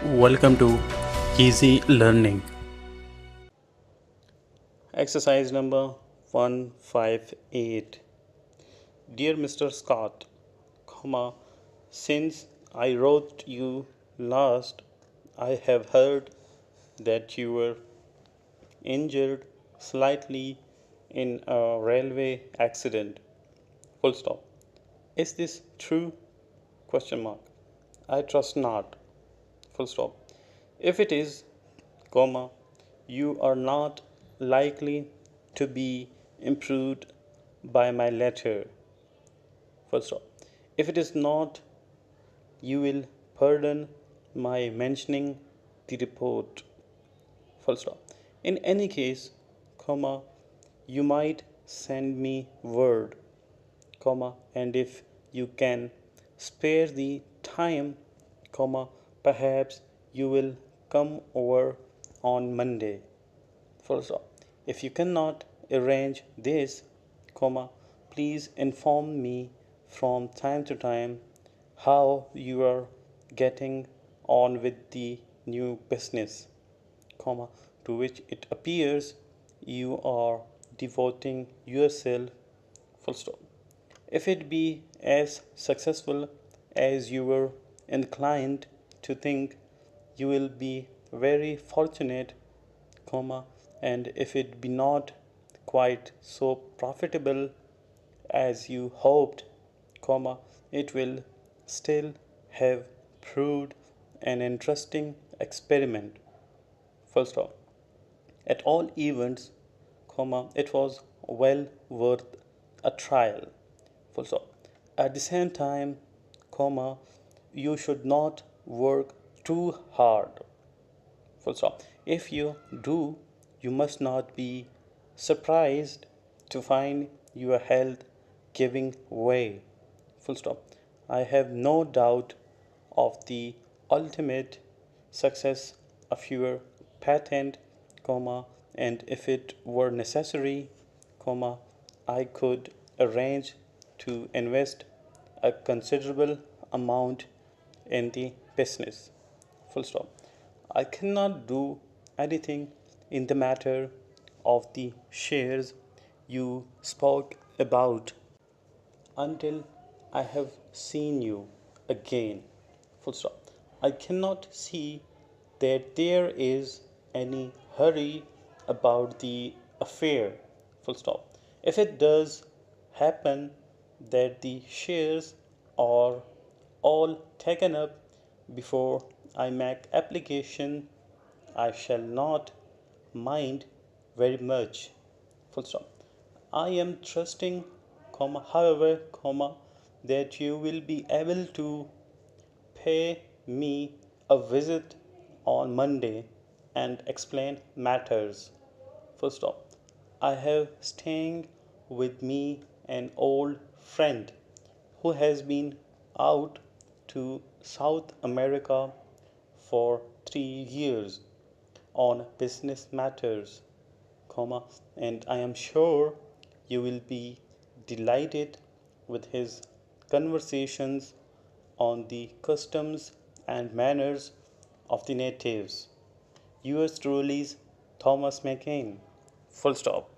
Welcome to Easy Learning. Exercise number 158. Dear Mr. Scott, since I wrote you last, I have heard that you were injured slightly in a railway accident. Full stop. Is this true? Question mark. I trust not. Full stop. If it is, you are not likely to be improved by my letter. Full stop. If it is not, you will pardon my mentioning the report. Full stop. In any case, you might send me word, and if you can spare the time, perhaps you will come over on Monday. Full stop. If you cannot arrange this, please inform me from time to time how you are getting on with the new business, to which it appears you are devoting yourself. Full stop. If it be as successful as you were inclined to think, you will be very fortunate, and if it be not quite so profitable as you hoped, it will still have proved an interesting experiment. Full stop. At all events, it was well worth a trial. Full stop. At the same time, you should not work too hard. Full stop. If you do, you must not be surprised to find your health giving way. Full stop. I have no doubt of the ultimate success of your patent, and if it were necessary, I could arrange to invest a considerable amount in the business. Full stop. I cannot do anything in the matter of the shares you spoke about until I have seen you again. Full stop. I cannot see that there is any hurry about the affair. Full stop. If it does happen that the shares are all taken up before I make application, I shall not mind very much. Full stop. I am trusting, however, that you will be able to pay me a visit on Monday and explain matters. Full stop. I have staying with me an old friend who has been out to South America for 3 years on business matters, and I am sure you will be delighted with his conversations on the customs and manners of the natives. Yours truly, Thomas McCain. Full stop.